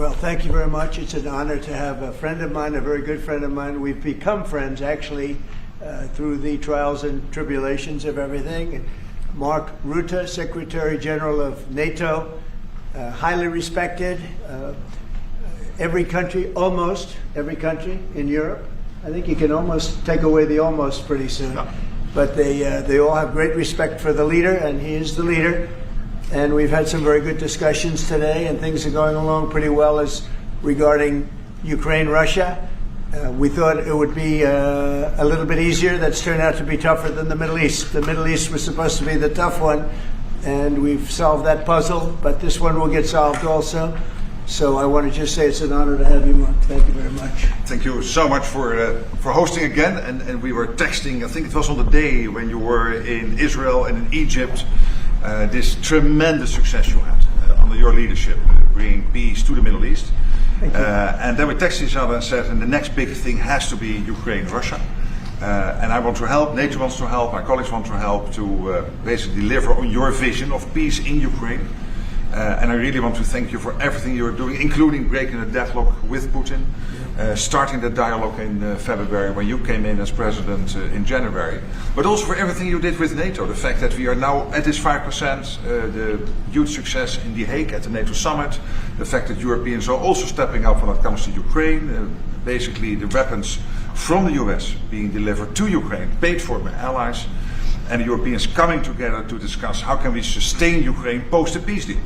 Well, thank you very much. It's an honor to have a friend of mine, a very good friend of mine. We've become friends, actually, through the trials and tribulations of everything. Mark Rutte, Secretary General of NATO, highly respected. Every country, almost every country in Europe. I think you can almost take away the almost pretty soon. No. But they all have great respect for the leader, and he is the leader. And we've had some very good discussions today, and things are going along pretty well as regarding Ukraine, Russia. We thought it would be a little bit easier. That's turned out to be tougher than the Middle East. The Middle East was supposed to be the tough one, and we've solved that puzzle, but this one will get solved also. So I want to just say it's an honor to have you, Mark. Thank you very much. Thank you so much for hosting again. And we were texting, I think it was on the day when you were in Israel and in Egypt, this tremendous success you had under your leadership, bringing peace to the Middle East. And then we texted each other and said, and the next big thing has to be Ukraine, Russia. And I want to help, NATO wants to help, my colleagues want to help to basically deliver on your vision of peace in Ukraine. And I really want to thank you for everything you're doing, including breaking the deadlock with Putin, starting the dialogue in February when you came in as president in January, but also for everything you did with NATO. The fact that we are now at this 5%, the huge success in The Hague at the NATO summit, the fact that Europeans are also stepping up when it comes to Ukraine, basically the weapons from the US being delivered to Ukraine, paid for by allies, and the Europeans coming together to discuss how can we sustain Ukraine post the peace deal.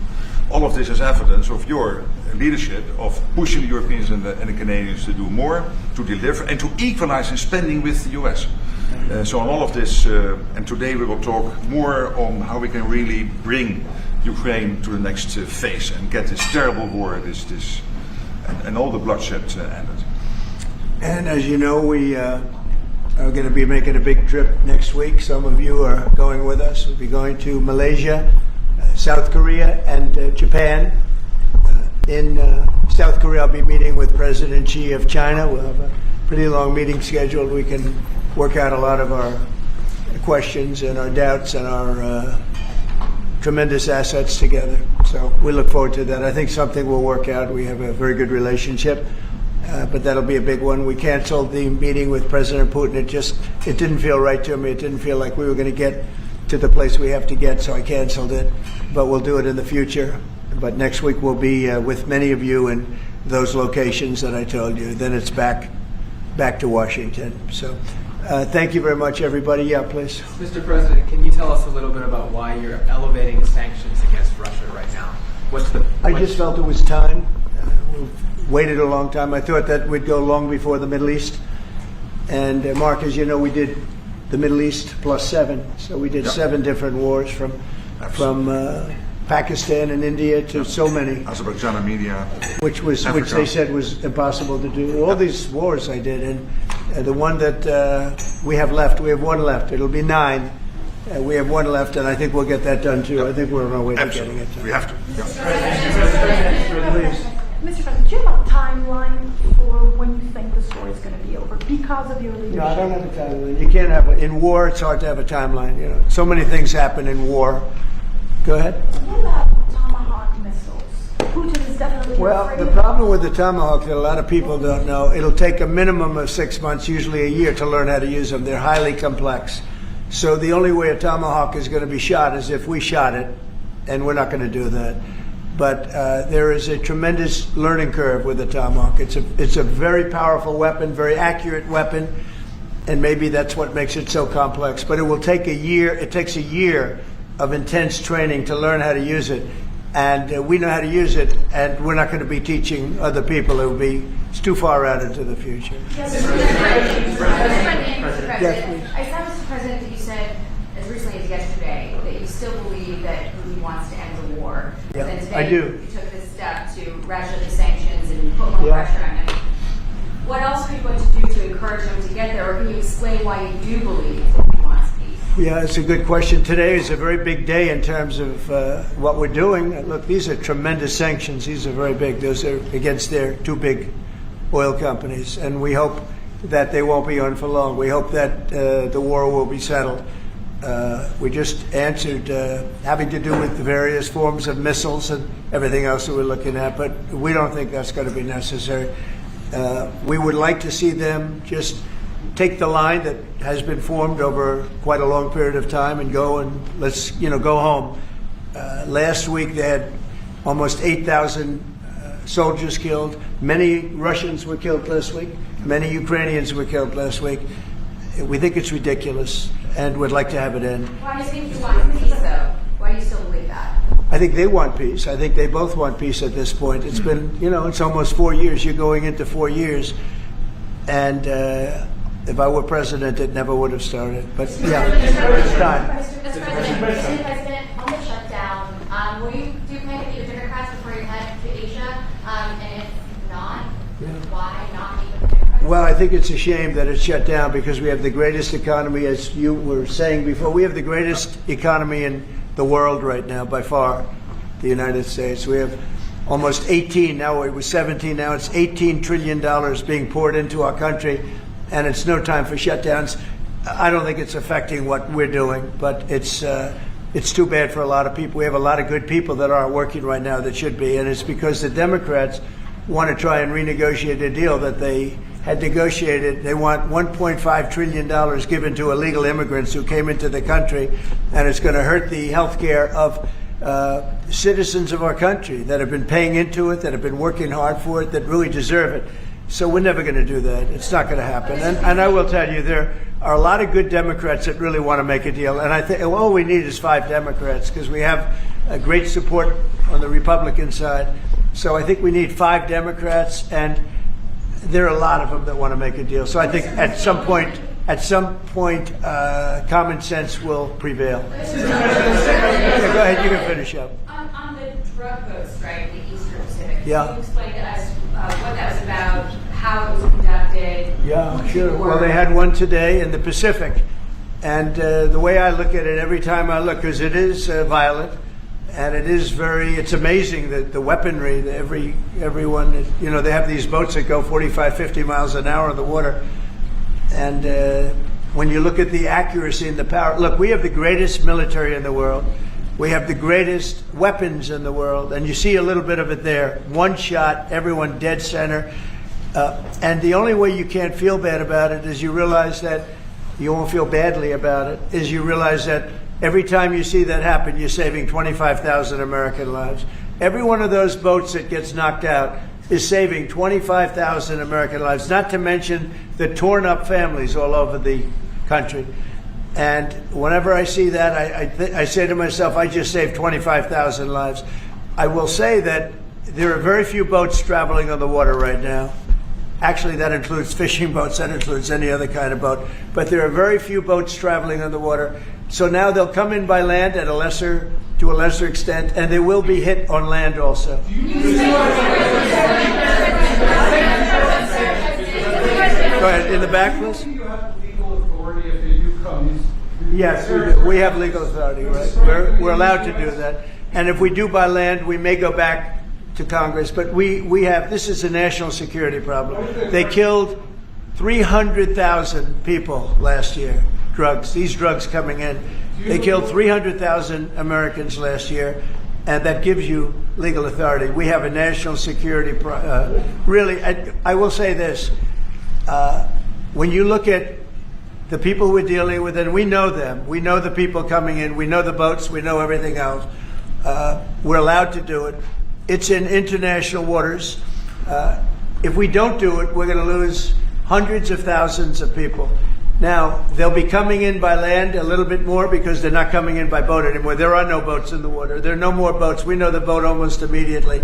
All of this is evidence of your leadership of pushing the Europeans and the Canadians to do more, to deliver, and to equalize in spending with the US. So on all of this, and today we will talk more on how we can really bring Ukraine to the next phase and get this terrible war, and all the bloodshed ended. And as you know, we are going to be making a big trip next week. Some of you are going with us. We'll be going to Malaysia, South Korea, and Japan. In South Korea, I'll be meeting with President Xi of China. We'll have a pretty long meeting scheduled. We can work out a lot of our questions and our doubts and our tremendous assets together. So we look forward to that. I think something will work out. We have a very good relationship. But that'll be a big one. We canceled the meeting with President Putin. It didn't feel right to me. It didn't feel like we were going to get to the place we have to get, so I canceled it. But we'll do it in the future. But next week we'll be with many of you in those locations that I told you. Then it's back to Washington. So thank you very much, everybody. Yeah, please. Mr. President, can you tell us a little bit about why you're elevating sanctions against Russia right now? I just felt it was time. We've waited a long time. I thought that we'd go long before the Middle East. And Mark, as you know, we did the Middle East plus 7. So we did 7 different wars from Pakistan and India to so many. Azerbaijan, Armenia, which they said was impossible to do. All these wars I did, and the one that we have left, we have one left. It'll be 9. We have one left, and I think we'll get that done too. I think we're on our way to getting it done. We have to. Mr. President, do you have a timeline for when you think this war is going to be over because of your leadership? No, I don't have a timeline. You can't have in war. It's hard to have a timeline. You know, so many things happen in war. Go ahead. What about Tomahawk missiles? Putin is definitely Well, the problem with the Tomahawk that a lot of people don't know, it'll take a minimum of 6 months, usually a year, to learn how to use them. They're highly complex. So the only way a Tomahawk is going to be shot is if we shot it, and we're not going to do that. But there is a tremendous learning curve with the Tomahawk. It's a very powerful weapon, very accurate weapon, and maybe that's what makes it so complex. But it will take a year. It takes a year of intense training to learn how to use it. And we know how to use it, and we're not going to be teaching other people. It's too far out into the future. Yes, Mr. President. Yes, please. I saw, Mr. President, that you said as recently as yesterday that you still believe that Putin wants to end the war. Yeah, and today I do. You took this step to ratchet the sanctions and put more pressure on him. What else are you going to do to encourage him to get there, or can you explain why you do believe he wants peace? Yeah, it's a good question. Today is a very big day in terms of what we're doing. Look, these are tremendous sanctions. These are very big. Those are against their 2 big oil companies, and we hope that they won't be on for long. We hope that the war will be settled. We just answered having to do with the various forms of missiles and everything else that we're looking at, but we don't think that's going to be necessary. We would like to see them just take the line that has been formed over quite a long period of time and go and let's go home. Last week they had almost 8,000 soldiers killed. Many Russians were killed last week. Many Ukrainians were killed last week. We think it's ridiculous and would like to have it end. Why do you think you want peace, though? Why do you still believe that? I think they want peace. I think they both want peace at this point. It's been, it's almost 4 years. You're going into 4 years. And if I were president, it never would have started. But yeah, it's time. Mr. President, on the shutdown, do you plan to meet with Democrats before you head to Asia? And if not, why not meet with Democrats? Well, I think it's a shame that it's shut down because we have the greatest economy, as you were saying before. We have the greatest economy in the world right now, by far, the United States. We have almost 18, now it was 17, now it's $18 trillion being poured into our country, and it's no time for shutdowns. I don't think it's affecting what we're doing, but it's too bad for a lot of people. We have a lot of good people that aren't working right now that should be, and it's because the Democrats want to try and renegotiate a deal that they had negotiated. They want $1.5 trillion given to illegal immigrants who came into the country, and it's going to hurt the health care of citizens of our country that have been paying into it, that have been working hard for it, that really deserve it. So we're never going to do that. It's not going to happen. And I will tell you, there are a lot of good Democrats that really want to make a deal. And I think all we need is 5 Democrats because we have great support on the Republican side. So I think we need 5 Democrats, and there are a lot of them that want to make a deal. So I think at some point, common sense will prevail. Yeah, go ahead, you can finish up. On the drug boat strike, the Eastern Pacific, Yeah. can you explain to us what that was about, how it was conducted? Yeah, sure. Well, they had one today in the Pacific. And the way I look at it, every time I look, because it is violent, and it is it's amazing that the weaponry, that everyone, they have these boats that go 45, 50 miles an hour in the water. And when you look at the accuracy and the power, look, we have the greatest military in the world. We have the greatest weapons in the world. And you see a little bit of it there. One shot, everyone dead center. And the only way you can't feel bad about it is you realize that you won't feel badly about it, is you realize that every time you see that happen, you're saving 25,000 American lives. Every one of those boats that gets knocked out is saving 25,000 American lives, not to mention the torn up families all over the country. And whenever I see that, I say to myself, I just saved 25,000 lives. I will say that there are very few boats traveling on the water right now. Actually, that includes fishing boats, that includes any other kind of boat. But there are very few boats traveling on the water. So now they'll come in by land to a lesser extent, and they will be hit on land also. Go ahead, in the back, please. Do you have legal authority if they do come? Yes, we do. We have legal authority, right? We're allowed to do that. And if we do by land, we may go back to Congress. But we have, this is a national security problem. They killed 300,000 people last year. These drugs coming in. They killed 300,000 Americans last year, and that gives you legal authority. We have a national security really, I will say this. When you look at the people we're dealing with, and we know them. We know the people coming in. We know the boats. We know everything else. We're allowed to do it. It's in international waters. If we don't do it, we're going to lose hundreds of thousands of people. Now, they'll be coming in by land a little bit more because they're not coming in by boat anymore. There are no boats in the water. There are no more boats. We know the boat almost immediately.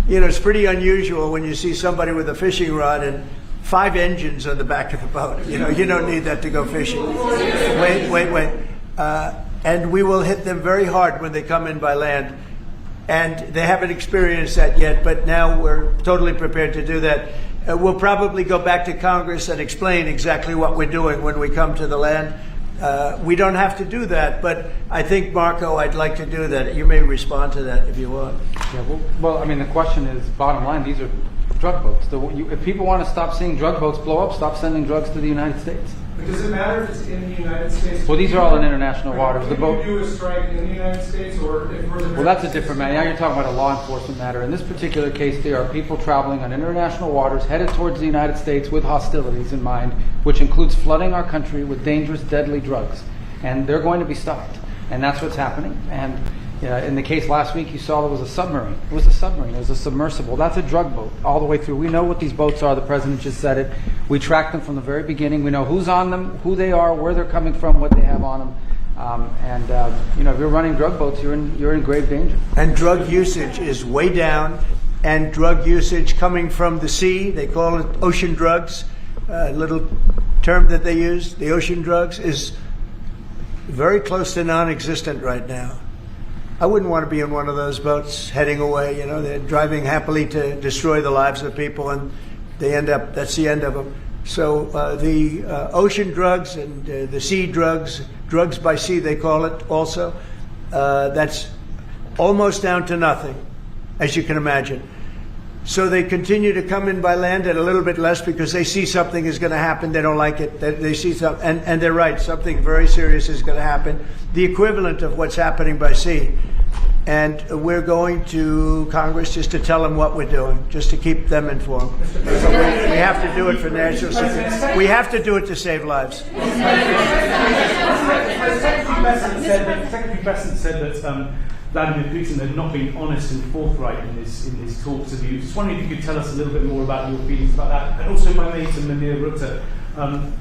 It's pretty unusual when you see somebody with a fishing rod and 5 engines on the back of the boat. You don't need that to go fishing. Wait. And we will hit them very hard when they come in by land. And they haven't experienced that yet, but now we're totally prepared to do that. We'll probably go back to Congress and explain exactly what we're doing when we come to the land. We don't have to do that, but I think, Marco, I'd like to do that. You may respond to that if you want. Yeah, well, I mean, the question is, bottom line, these are drug boats. If people want to stop seeing drug boats blow up, stop sending drugs to the United States. Does it matter if it's in the United States? Well, these are all in international waters. The boat. Can you do a strike in the United States, or if we're the Well, that's a different matter. Now you're talking about a law enforcement matter. In this particular case, there are people traveling on international waters headed towards the United States with hostilities in mind, which includes flooding our country with dangerous, deadly drugs. And they're going to be stopped. And that's what's happening. And in the case last week, you saw there was a submarine. It was a submarine. It was a submersible. That's a drug boat all the way through. We know what these boats are. The president just said it. We track them from the very beginning. We know who's on them, who they are, where they're coming from, what they have on them. If you're running drug boats, you're in grave danger. And drug usage is way down. And drug usage coming from the sea, they call it ocean drugs, a little term that they use, the ocean drugs, is very close to non-existent right now. I wouldn't want to be in one of those boats heading away. They're driving happily to destroy the lives of people, and that's the end of them. So the ocean drugs and the sea drugs by sea, they call it also, that's almost down to nothing, as you can imagine. So they continue to come in by land at a little bit less because they see something is going to happen. They don't like it. They see something, and they're right. Something very serious is going to happen. The equivalent of what's happening by sea. And we're going to Congress just to tell them what we're doing, just to keep them informed. So we have to do it for national security. We have to do it to save lives. Secretary Bessent said that Vladimir Putin had not been honest and forthright in his talks with you. Just wondering if you could tell us a little bit more about your feelings about that, and also, if I may, to Mimir Rutte,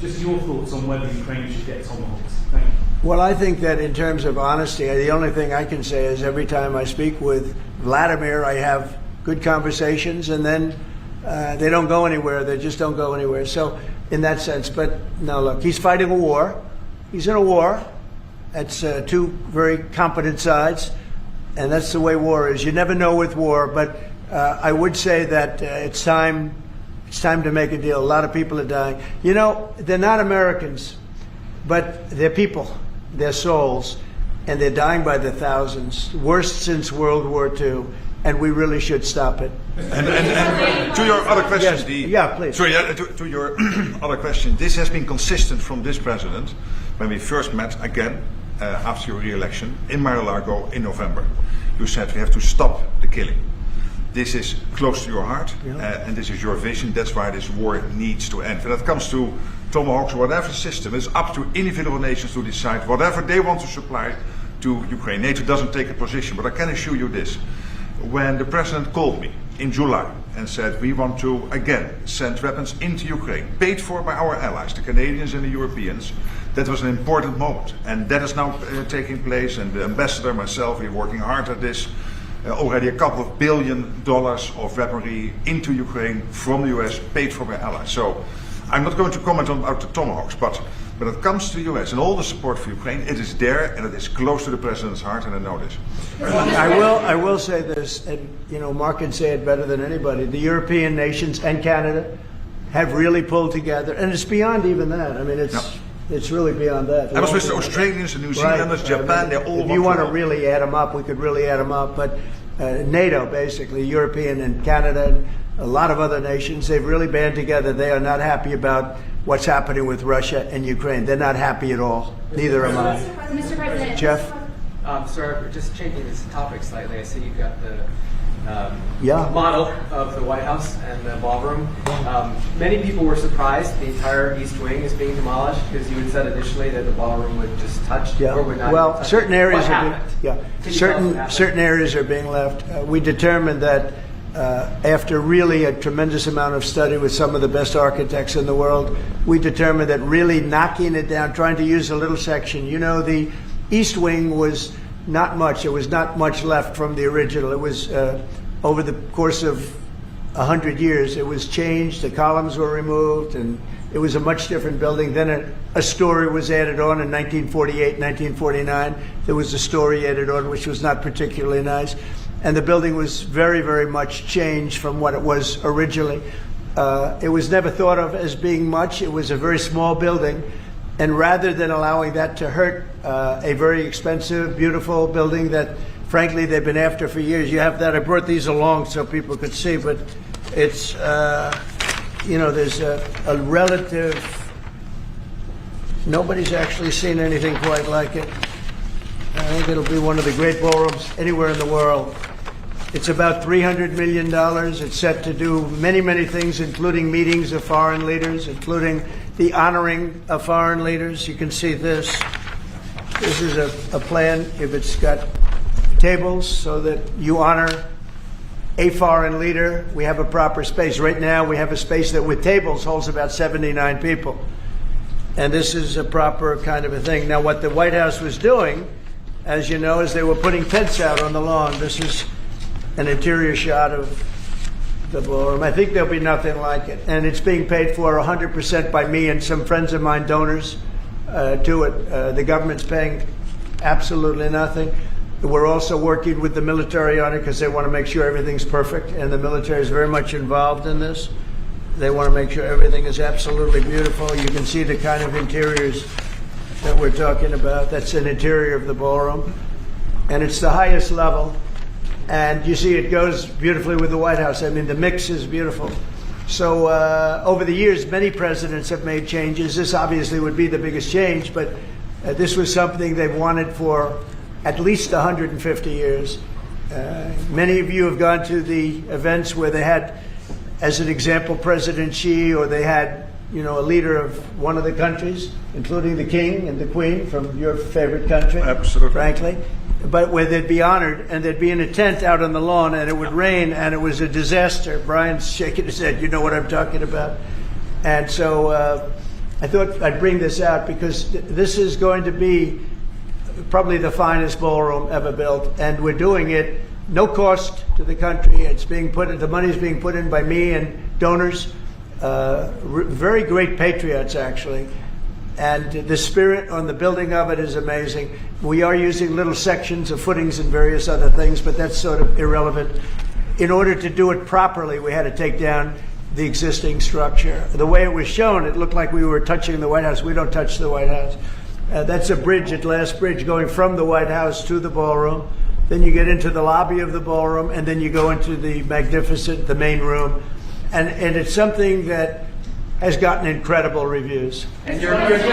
just your thoughts on whether Ukraine should get Tomahawks. Thank you. Well, I think that in terms of honesty, the only thing I can say is every time I speak with Vladimir, I have good conversations, and then they don't go anywhere. They just don't go anywhere. So in that sense, but no, look, he's fighting a war. He's in a war. That's two very competent sides, and that's the way war is. You never know with war, but I would say that it's time to make a deal. A lot of people are dying. They're not Americans, but they're people. They're souls, and they're dying by the thousands, worst since World War II, and we really should stop it. And to your other question, please. Sorry, to your other question, this has been consistent from this president when we first met again after your re-election in Mar-a-Lago in November. You said we have to stop the killing. This is close to your heart, and this is your vision. That's why this war needs to end. When it comes to Tomahawks or whatever system, it's up to individual nations to decide whatever they want to supply to Ukraine. NATO doesn't take a position, but I can assure you this. When the president called me in July and said we want to again send weapons into Ukraine, paid for by our allies, the Canadians and the Europeans, that was an important moment. And that is now taking place, and the ambassador, myself, we're working hard at this. Already a couple of $1 billion of weaponry into Ukraine from the US, paid for by allies. So I'm not going to comment on about the Tomahawks, but when it comes to the US and all the support for Ukraine, it is there and it is close to the president's heart, and I know this. I will say this, and Mark can say it better than anybody. The European nations and Canada have really pulled together, and it's beyond even that. I mean, it's really beyond that. I was with the Australians, the New Zealanders, Japan, they're all. If you want to really add them up, we could really add them up. But NATO, basically, European and Canada, and a lot of other nations, they've really band together. They are not happy about what's happening with Russia and Ukraine. They're not happy at all. Neither am I. Mr. President. Jeff? Sir, just changing this topic slightly, I see you've got the Yeah. model of the White House and the ballroom. Many people were surprised the entire East Wing is being demolished because you had said initially that the ballroom would just touch or would not. Well, certain areas what are happened? certain areas are being left. We determined that after really a tremendous amount of study with some of the best architects in the world, we determined that really knocking it down, trying to use a little section. You know, the East Wing was not much. There was not much left from the original. It was over the course of 100 years, it was changed. The columns were removed, and it was a much different building. Then a story was added on in 1948, 1949. There was a story added on, which was not particularly nice. And the building was very, very much changed from what it was originally. It was never thought of as being much. It was a very small building. And rather than allowing that to hurt a very expensive, beautiful building that, frankly, they've been after for years. You have that. I brought these along so people could see, but it's, there's a relative Nobody's actually seen anything quite like it. I think it'll be one of the great ballrooms anywhere in the world. It's about $300 million. It's set to do many, many things, including meetings of foreign leaders, including the honoring of foreign leaders. You can see this. This is a plan. If it's got tables so that you honor a foreign leader, we have a proper space. Right now, we have a space that with tables holds about 79 people. And this is a proper kind of a thing. Now, what the White House was doing, as you know, is they were putting tents out on the lawn. This is an interior shot of the ballroom. I think there'll be nothing like it. And it's being paid for 100% by me and some friends of mine, donors to it. The government's paying absolutely nothing. We're also working with the military on it because they want to make sure everything's perfect. And the military is very much involved in this. They want to make sure everything is absolutely beautiful. You can see the kind of interiors that we're talking about. That's an interior of the ballroom. And it's the highest level. And you see it goes beautifully with the White House. I mean, the mix is beautiful. So over the years, many presidents have made changes. This obviously would be the biggest change, but this was something they've wanted for at least 150 years. Many of you have gone to the events where they had, as an example, President Xi, or they had, you know, a leader of one of the countries, including the king and the queen from your favorite country. Absolutely. Frankly. But where they'd be honored, and they'd be in a tent out on the lawn, and it would rain, and it was a disaster. Brian's shaking his head. You know what I'm talking about. And so I thought I'd bring this out because this is going to be probably the finest ballroom ever built, and we're doing it no cost to the country. It's being put in, the money's being put in by me and donors, very great patriots actually. And the spirit on the building of it is amazing. We are using little sections of footings and various other things, but that's sort of irrelevant. In order to do it properly, we had to take down the existing structure. The way it was shown, it looked like we were touching the White House. We don't touch the White House. That's a bridge, a glass bridge, going from the White House to the ballroom. Then you get into the lobby of the ballroom, and then you go into the magnificent, the main room. And it's something that has gotten incredible reviews. And you're just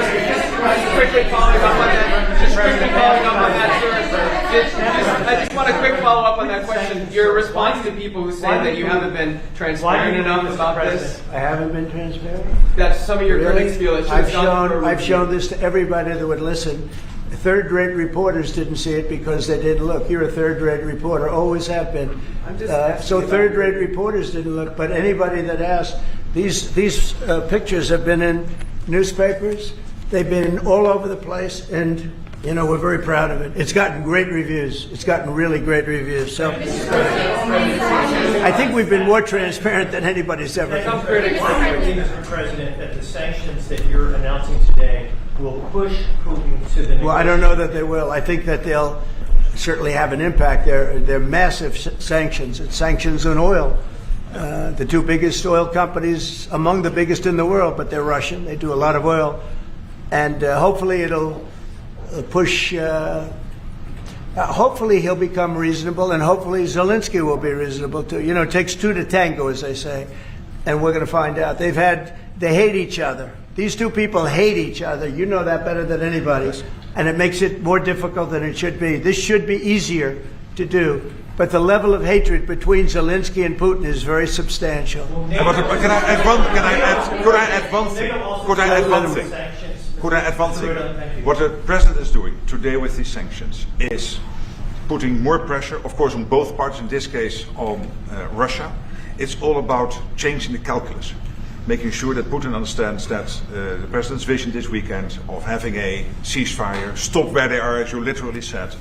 quickly following up on that. Just quickly following up on that, sir. I just want a quick follow up on that question. Your response to people who say that you haven't been transparent enough about this. I haven't been transparent? That some of your critics feel it should have gone for a I've review. shown this to everybody that would listen. Third-rate reporters didn't see it because they didn't look. You're a third-rate reporter, always have been. So third-rate reporters didn't look, but anybody that asked, these pictures have been in newspapers. They've been all over the place, and you know we're very proud of it. It's gotten great reviews. It's gotten really great reviews. So I think we've been more transparent than anybody's ever been. Some critics think, Mr. President, that the sanctions that you're announcing today will push Putin to the. Well, I don't know that they will. I think that they'll certainly have an impact. They're massive sanctions. It's sanctions on oil. The two biggest oil companies, among the biggest in the world, but they're Russian. They do a lot of oil. And hopefully it'll push, hopefully he'll become reasonable, and hopefully Zelensky will be reasonable too. You know, it takes two to tango, as they say. And we're going to find out. They hate each other. These two people hate each other. You know that better than anybody. And it makes it more difficult than it should be. This should be easier to do. But the level of hatred between Zelensky and Putin is very substantial. Could I add one thing? What the president is doing today with these sanctions is putting more pressure, of course, on both parties, in this case on Russia. It's all about changing the calculus, making sure that Putin understands that the president's vision this weekend of having a ceasefire, stop where they are, as you literally said,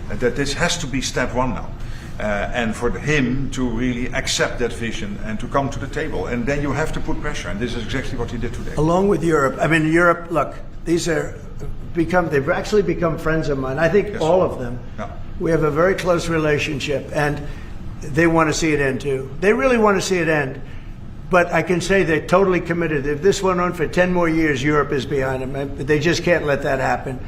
that this has to be step one now. And for him to really accept that vision and to come to the table. And then you have to put pressure, and this is exactly what he did today. Along with Europe. I mean, Europe, look, they've actually become friends of mine. I think yes. All of them. Yeah. We have a very close relationship, and they want to see it end too. They really want to see it end. But I can say they're totally committed. If this went on for 10 more years, Europe is behind them. They just can't let that happen.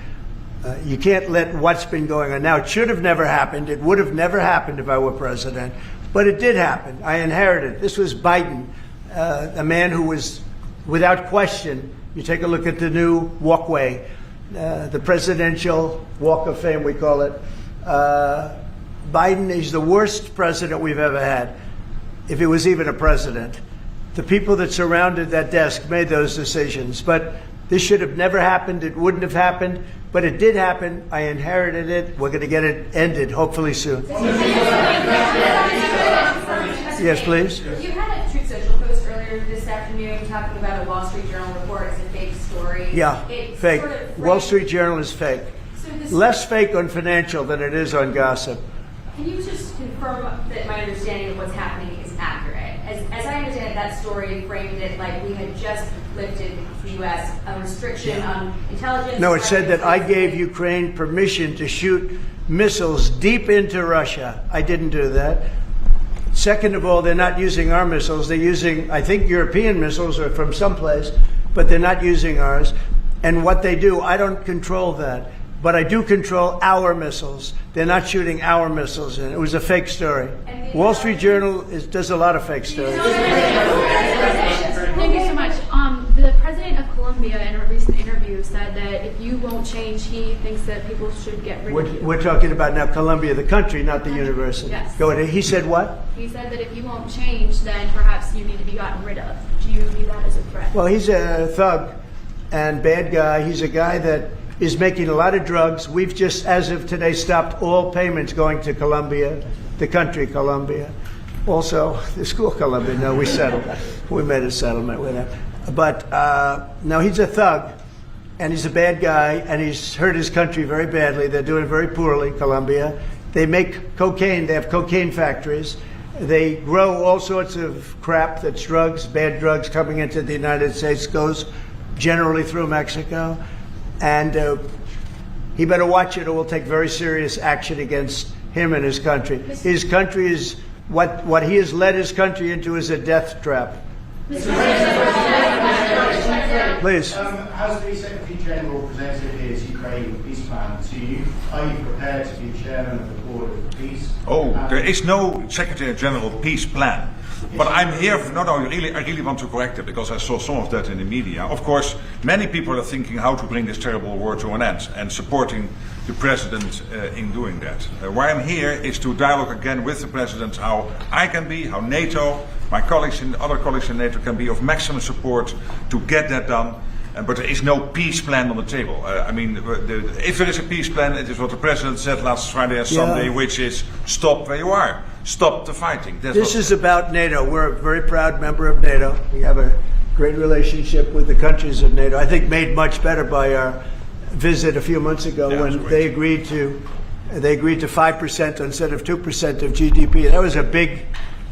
You can't let what's been going on. Now, it should have never happened. It would have never happened if I were president. But it did happen. I inherited. This was Biden, a man who was, without question, You take a look at the new walkway, the Presidential Walk of Fame, we call it. Biden is the worst president we've ever had, if he was even a president. The people that surrounded that desk made those decisions. But this should have never happened. It wouldn't have happened. But it did happen. I inherited it. We're going to get it ended, hopefully soon. Yes, please. You had a Truth Social post earlier this afternoon talking about a Wall Street Journal report as a fake story. Yeah, fake. Sort of Wall Street Journal is fake. So this, Less fake on financial than it is on gossip. can you just confirm that my understanding of what's happening is accurate? As I understand it, that story framed it like we had just lifted the U.S. a restriction on intelligence. No, it said that I gave Ukraine permission to shoot missiles deep into Russia. I didn't do that. Second of all, they're not using our missiles. They're using, I think, European missiles or from someplace, but they're not using ours. And what they do, I don't control that. But I do control our missiles. They're not shooting our missiles in. It was a fake story. Wall Street Journal does a lot of fake stories. Thank you so much. The president of Colombia in a recent interview said that if you won't change, he thinks that people should get rid of you. We're talking about now Colombia, the country, not the university. Yes. Go ahead. He said what? He said that if you won't change, then perhaps you need to be gotten rid of. Do you view that as a threat? Well, he's a thug and bad guy. He's a guy that is making a lot of drugs. We've just, as of today, stopped all payments going to Colombia, the country Colombia. Also, the school Colombia. No, we settled. We made a settlement with him. But no, he's a thug, and he's a bad guy, and he's hurt his country very badly. They're doing very poorly, Colombia. They make cocaine. They have cocaine factories. They grow all sorts of crap that's drugs, bad drugs coming into the United States, goes generally through Mexico. And he better watch it or we'll take very serious action against him and his country. His country is, what he has led his country into is a death trap. Please. Has the Secretary General presented his Ukraine peace plan to you? Are you prepared to be chairman of the Board of Peace? There is no Secretary General peace plan. But I'm here, I really want to correct it because I saw some of that in the media. Of course, many people are thinking how to bring this terrible war to an end and supporting the President in doing that. Why I'm here is to dialogue again with the President how I can be, how NATO, my colleagues and other colleagues in NATO can be of maximum support to get that done. But there is no peace plan on the table. If there is a peace plan, it is what the President said last Friday and Sunday, which is stop where you are. Stop the fighting. This is about NATO. We're a very proud member of NATO. We have a great relationship with the countries of NATO. I think made much better by our visit a few months ago when they agreed to 5% instead of 2% of GDP. That was a big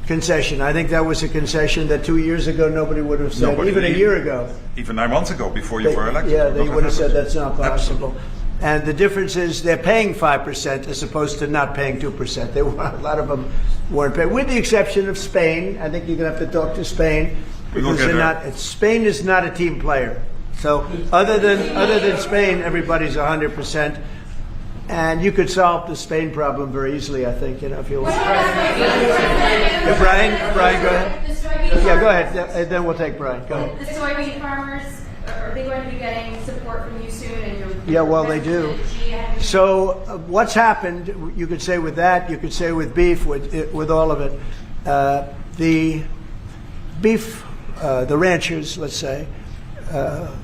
concession. I think that was a concession that 2 years ago nobody would have said, even a year ago. Even 9 months ago, before you were elected. Yeah, they would have said that's not possible. And the difference is they're paying 5% as opposed to not paying 2%. A lot of them weren't paying, with the exception of Spain. I think you're going to have to talk to Spain because they're not. Spain is not a team player. So other than Spain, everybody's 100%. And you could solve the Spain problem very easily, I think, if you want. Brian, go ahead. Yeah, go ahead. Then we'll take Brian. Go ahead. The soybean farmers, are they going to be getting support from you soon? Yeah, well, they do. So what's happened, you could say with that, you could say with beef, with all of it. The beef, the ranchers, let's say,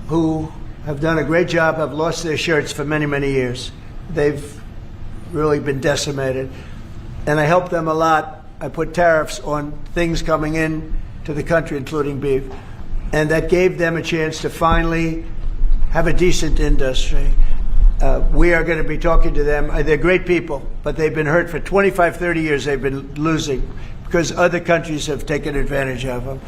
who have done a great job, have lost their shirts for many, many years. They've really been decimated. And I helped them a lot. I put tariffs on things coming in to the country, including beef. And that gave them a chance to finally have a decent industry. We are going to be talking to them. They're great people, but they've been hurt for 25, 30 years. They've been losing because other countries have taken advantage of them.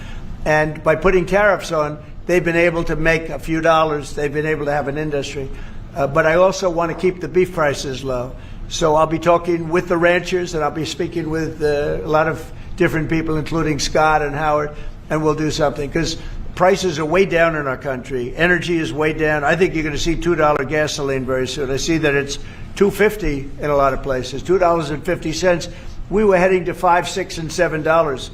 And by putting tariffs on, they've been able to make a few dollars. They've been able to have an industry. But I also want to keep the beef prices low. So I'll be talking with the ranchers, and I'll be speaking with a lot of different people, including Scott and Howard, and we'll do something. Because prices are way down in our country. Energy is way down. I think you're going to see $2 gasoline very soon. I see that it's $2.50 in a lot of places, $2.50. We were heading to $5, $6, and $7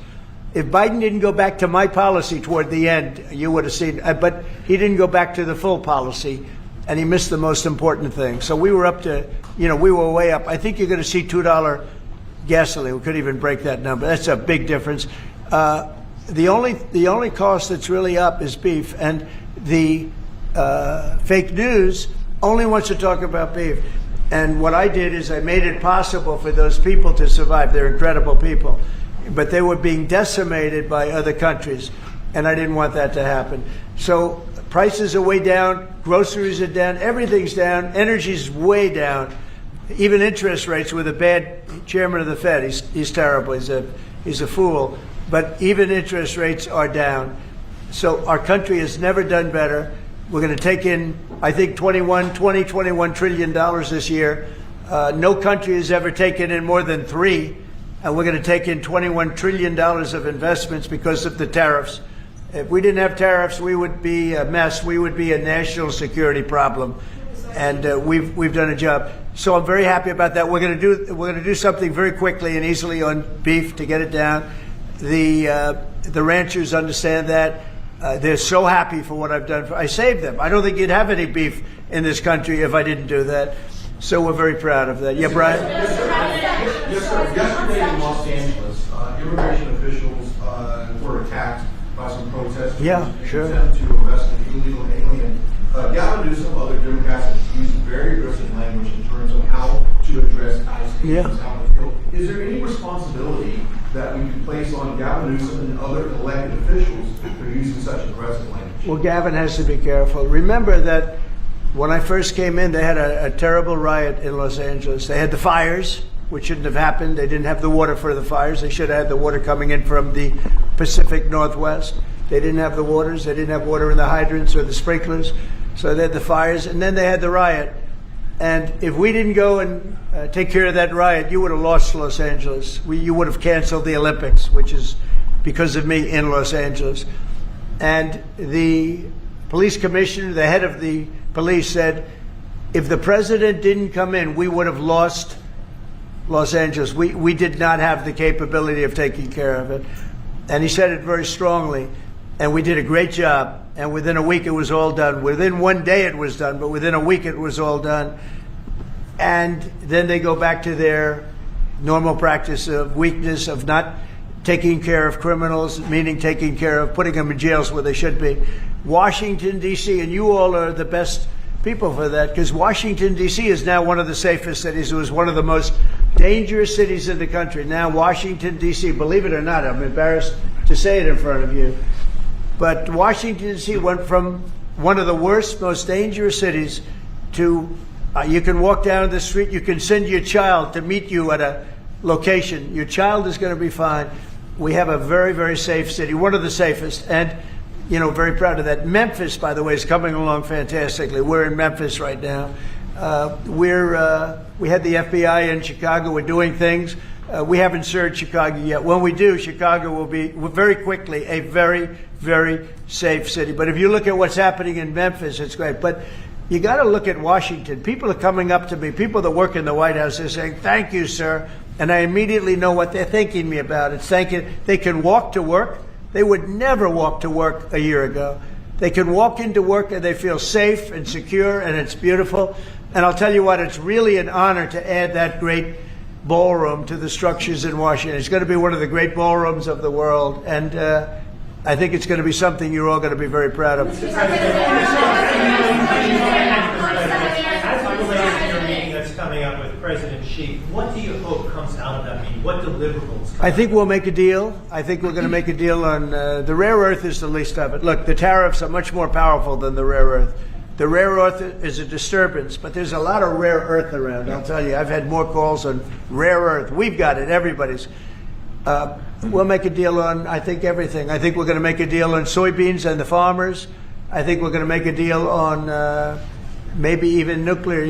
if Biden didn't go back to my policy toward the end, you would have seen, but he didn't go back to the full policy, and he missed the most important thing. So we were up to, we were way up. I think you're going to see $2 gasoline. We couldn't even break that number. That's a big difference. The only cost that's really up is beef, and the fake news only wants to talk about beef. And what I did is I made it possible for those people to survive. They're incredible people. But they were being decimated by other countries, and I didn't want that to happen. So prices are way down, groceries are down, everything's down, energy's way down. Even interest rates with a bad chairman of the Fed. He's terrible. He's a fool. But even interest rates are down. So our country has never done better. We're going to take in, I think, $21 trillion this year. No country has ever taken in more than $3. And we're going to take in $21 trillion of investments because of the tariffs. If we didn't have tariffs, we would be a mess. We would be a national security problem. And we've done a job. So I'm very happy about that. We're going to do something very quickly and easily on beef to get it down. The ranchers understand that. They're so happy for what I've done. I saved them. I don't think you'd have any beef in this country if I didn't do that. So we're very proud of that. Yeah, Brian? Yes, sir. Yesterday in Los Angeles, immigration officials were attacked by some protesters. Yeah, sure. To arrest an illegal alien. Gavin Newsom, other Democrats, have used very aggressive language in terms of how to address ICE cases out in the field. Is there any responsibility that we can place on Gavin Newsom and other elected officials for using such aggressive language? Well, Gavin has to be careful. Remember that when I first came in, they had a terrible riot in Los Angeles. They had the fires, which shouldn't have happened. They didn't have the water for the fires. They should have had the water coming in from the Pacific Northwest. They didn't have the waters. They didn't have water in the hydrants or the sprinklers. So they had the fires, and then they had the riot. And if we didn't go and take care of that riot, you would have lost Los Angeles. You would have canceled the Olympics, which is because of me in Los Angeles. And the police commissioner, the head of the police, said, if the president didn't come in, we would have lost Los Angeles. We did not have the capability of taking care of it. And he said it very strongly. And we did a great job. And within a week, it was all done. Within one day, it was done. But within a week, it was all done. And then they go back to their normal practice of weakness, of not taking care of criminals, meaning taking care of putting them in jails where they should be. Washington, D.C., and you all are the best people for that, because Washington, D.C. is now one of the safest cities. It was one of the most dangerous cities in the country. Now Washington, D.C., believe it or not, I'm embarrassed to say it in front of you, but Washington, D.C. went from one of the worst, most dangerous cities to you can walk down the street, you can send your child to meet you at a location. Your child is going to be fine. We have a very, very safe city, one of the safest, and very proud of that. Memphis, by the way, is coming along fantastically. We're in Memphis right now. We had the FBI in Chicago. We're doing things. We haven't served Chicago yet. When we do, Chicago will be very quickly a very, very safe city. But if you look at what's happening in Memphis, it's great. But you got to look at Washington. People are coming up to me. People that work in the White House are saying, "Thank you, sir," and I immediately know what they're thanking me about. It's thanking they can walk to work. They would never walk to work a year ago. They can walk into work and they feel safe and secure, and it's beautiful. And I'll tell you what, it's really an honor to add that great ballroom to the structures in Washington. It's going to be one of the great ballrooms of the world, and I think it's going to be something you're all going to be very proud of. That's coming up with President Xi. What do you hope comes out of that meeting? What deliverables? I think we'll make a deal. I think we're going to make a deal on the rare earth is the least of it. Look, the tariffs are much more powerful than the rare earth. The rare earth is a disturbance, but there's a lot of rare earth around. I'll tell you, I've had more calls on rare earth. We've got it. Everybody's. We'll make a deal on, I think, everything. I think we're going to make a deal on soybeans and the farmers. I think we're going to make a deal on maybe even nuclear.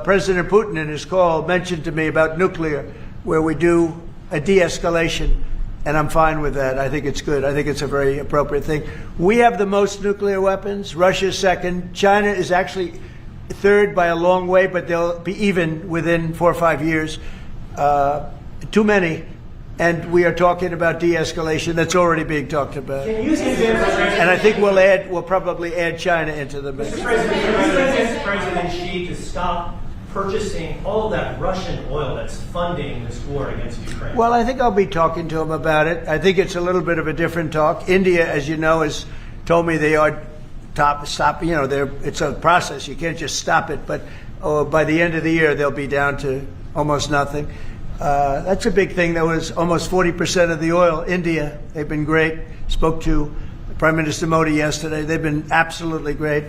President Putin in his call mentioned to me about nuclear, where we do a de-escalation, and I'm fine with that. I think it's good. I think it's a very appropriate thing. We have the most nuclear weapons. Russia's second. China is actually third by a long way, but they'll be even within 4 or 5 years. Too many. And we are talking about de-escalation. That's already being talked about. Can you convince And I think we'll probably add China into the mix. Mr. President, can you convince President Xi to stop purchasing all that Russian oil that's funding this war against Ukraine? Well, I think I'll be talking to him about it. I think it's a little bit of a different talk. India, as you know, has told me they are stop. You know, it's a process. You can't just stop it. But by the end of the year, they'll be down to almost nothing. That's a big thing. That was almost 40% of the oil. India, they've been great. Spoke to Prime Minister Modi yesterday. They've been absolutely great.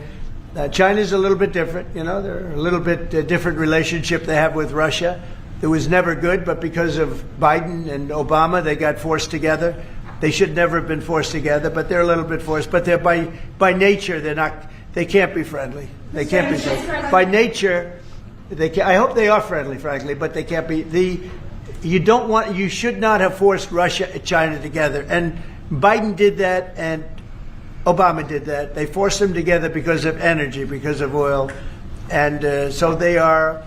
China's a little bit different. You know, they're a little bit different relationship they have with Russia. It was never good, but because of Biden and Obama, they got forced together. They should never have been forced together, but they're a little bit forced. But they're by nature, they're not. They can't be friendly. They can't be friendly. By nature. I hope they are friendly, frankly, but they can't be. You should not have forced Russia and China together. And Biden did that, and Obama did that. They forced them together because of energy, because of oil. And so they are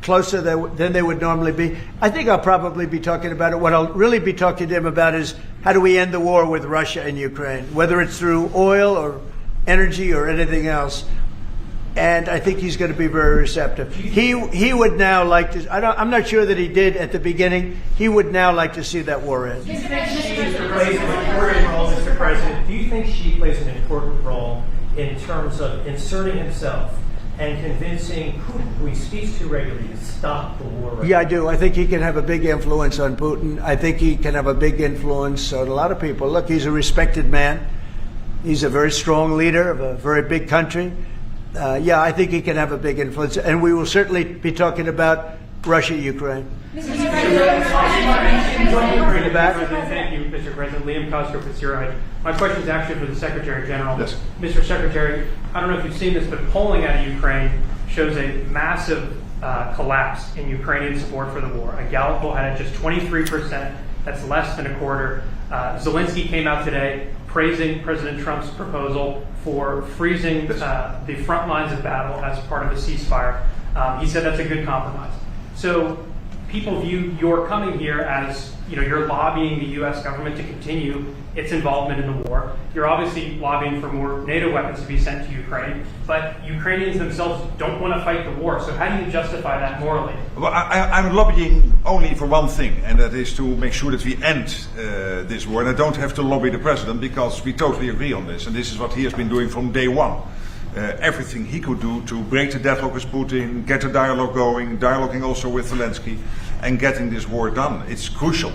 closer than they would normally be. I think I'll probably be talking about it. What I'll really be talking to him about is how do we end the war with Russia and Ukraine, whether it's through oil or energy or anything else. And I think he's going to be very receptive. He would now like to. I'm not sure that he did at the beginning. He would now like to see that war end. Do you think Xi plays an important role, Mr. President? Do you think Xi plays an important role in terms of inserting himself and convincing Putin, who he speaks to regularly, to stop the war? Right yeah, I do. I think he can have a big influence on Putin. I think he can have a big influence on a lot of people. Look, he's a respected man. He's a very strong leader of a very big country. Yeah, I think he can have a big influence, and we will certainly be talking about Russia, Ukraine. Thank you, Mr. President. Liam Cosgrove with Zero. My question is actually for the Secretary General. Yes. Mr. Secretary, I don't know if you've seen this, but polling out of Ukraine shows a massive collapse in Ukrainian support for the war. A Gallup poll had it just 23%. That's less than a quarter. Zelensky came out today praising President Trump's proposal for freezing the front lines of battle as part of a ceasefire. He said that's a good compromise. So people view your coming here as, you're lobbying the U.S. government to continue its involvement in the war. You're obviously lobbying for more NATO weapons to be sent to Ukraine, but Ukrainians themselves don't want to fight the war. So how do you justify that morally? Well, I'm lobbying only for one thing, and that is to make sure that we end this war. And I don't have to lobby the president because we totally agree on this. And this is what he has been doing from day one. Everything he could do to break the deadlock with Putin, get the dialogue going, dialoguing also with Zelensky, and getting this war done. It's crucial.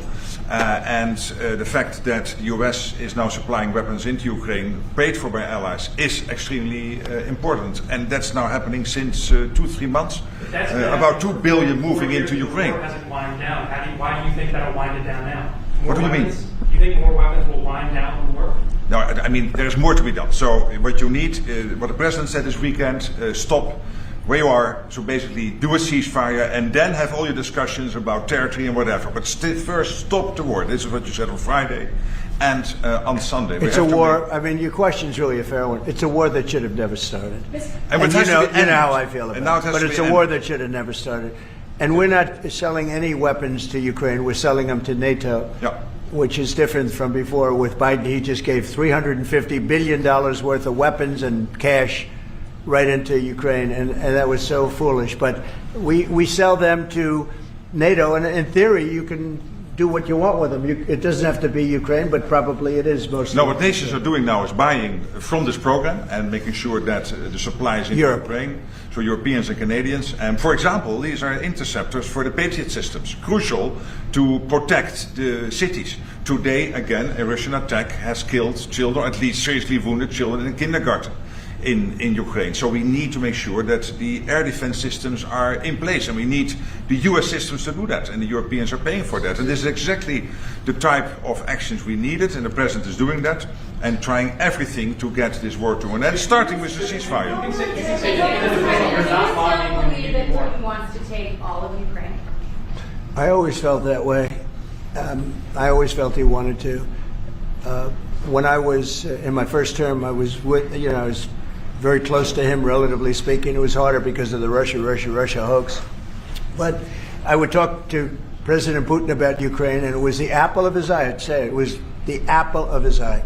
And the fact that the US is now supplying weapons into Ukraine, paid for by allies, is extremely important. And that's now happening since 2-3 months. About 2 billion moving into Ukraine. The war hasn't wound down. Why do you think that'll wind it down now? What do you mean? Do you think more weapons will wind down the war? No, I mean, there's more to be done. So what you need, what the president said this weekend, stop where you are, so basically do a ceasefire and then have all your discussions about territory and whatever. But first, stop the war. This is what you said on Friday and on Sunday. It's a war. I mean, your question's really a fair one. It's a war that should have never started. And you know how I feel about it. But it's a war that should have never started. And we're not selling any weapons to Ukraine. We're selling them to NATO. Yeah. Which is different from before. With Biden, he just gave $350 billion worth of weapons and cash right into Ukraine, and that was so foolish. But we sell them to NATO, and in theory, you can do what you want with them. It doesn't have to be Ukraine, but probably it is mostly. No, what nations are doing now is buying from this program and making sure that the supply is in Ukraine. So Europeans and Canadians. And for example, these are interceptors for the Patriot systems, crucial to protect the cities. Today, again, a Russian attack has killed children, at least seriously wounded children in kindergarten in Ukraine. So we need to make sure that the air defense systems are in place, and we need the US systems to do that, and the Europeans are paying for that. And this is exactly the type of actions we needed, and the president is doing that and trying everything to get this war to an end, starting with the ceasefire. Putin wants to take all of Ukraine. I always felt that way. I always felt he wanted to. When I was in my first term, I was I was very close to him, relatively speaking. It was harder because of the Russia hoax. But I would talk to President Putin about Ukraine, and it was the apple of his eye. I'd say it was the apple of his eye,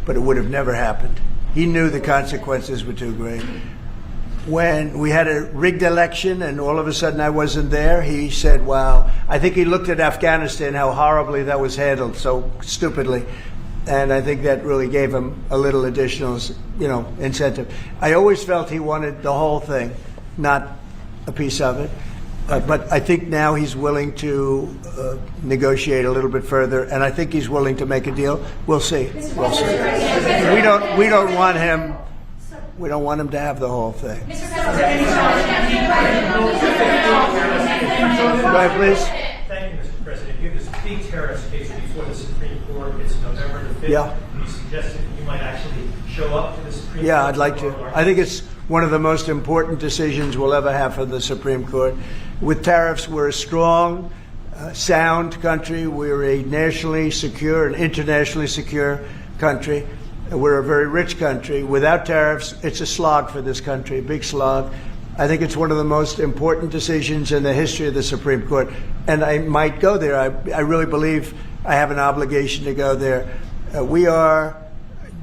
but it would have never happened. He knew the consequences were too great. When we had a rigged election and all of a sudden I wasn't there, he said, wow. I think he looked at Afghanistan, how horribly that was handled, so stupidly. And I think that really gave him a little additional, incentive. I always felt he wanted the whole thing, not a piece of it. But I think now he's willing to negotiate a little bit further, and I think he's willing to make a deal. We'll see. We'll see. We don't want him. We don't want him to have the whole thing. Go ahead, please. Thank you, Mr. President. You have this big terrorist case before the Supreme Court. It's November the 5th. Yeah. You suggested you might actually show up to the Supreme Court. Yeah, I'd like to. I think it's one of the most important decisions we'll ever have from the Supreme Court. With tariffs, we're a strong, sound country. We're a nationally secure and internationally secure country. We're a very rich country. Without tariffs, it's a slog for this country, a big slog. I think it's one of the most important decisions in the history of the Supreme Court. And I might go there. I really believe I have an obligation to go there. We are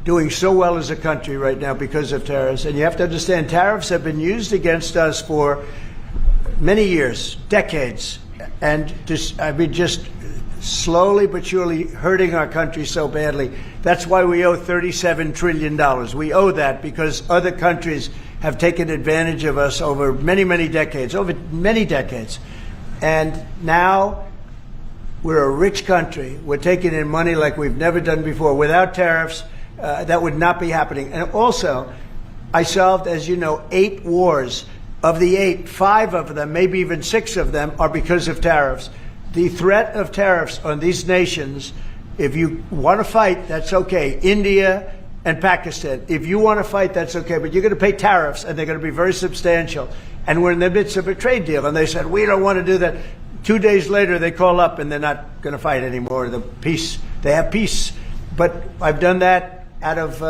doing so well as a country right now because of tariffs. And you have to understand, tariffs have been used against us for many years, decades. And just slowly but surely hurting our country so badly. That's why we owe $37 trillion. We owe that because other countries have taken advantage of us over many decades. And now we're a rich country. We're taking in money like we've never done before. Without tariffs, that would not be happening. And also, I solved, as you know, 8 wars. Of the 8, 5 of them, maybe even 6 of them, are because of tariffs. The threat of tariffs on these nations, if you want to fight, that's okay. India and Pakistan. If you want to fight, that's okay. But you're going to pay tariffs, and they're going to be very substantial. And we're in the midst of a trade deal. And they said, we don't want to do that. 2 days later, they call up, and they're not going to fight anymore. They have peace. But I've done that out of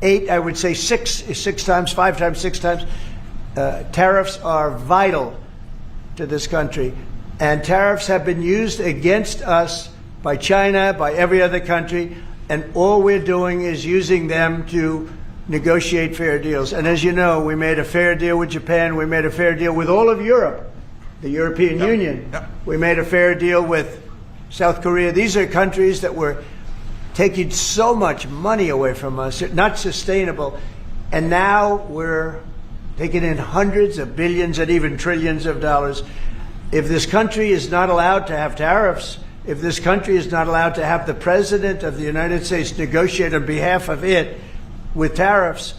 8, I would say 6 times, 5 times, 6 times. Tariffs are vital to this country. And tariffs have been used against us by China, by every other country. And all we're doing is using them to negotiate fair deals. And as you know, we made a fair deal with Japan. We made a fair deal with all of Europe, the European Union. Yep. We made a fair deal with South Korea. These are countries that were taking so much money away from us, not sustainable. And now we're taking in hundreds of billions and even trillions of dollars. If this country is not allowed to have tariffs, if this country is not allowed to have the President of the United States negotiate on behalf of it with tariffs,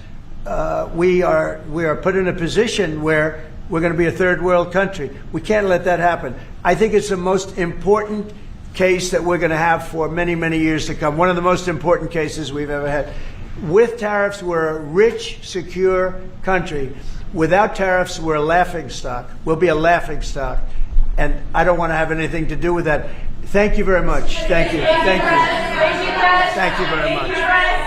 we are put in a position where we're going to be a third world country. We can't let that happen. I think it's the most important case that we're going to have for many years to come. One of the most important cases we've ever had. With tariffs, we're a rich, secure country. Without tariffs, we're a laughingstock. We'll be a laughingstock. And I don't want to have anything to do with that. Thank you very much. Thank you. Thank you. Thank you very much.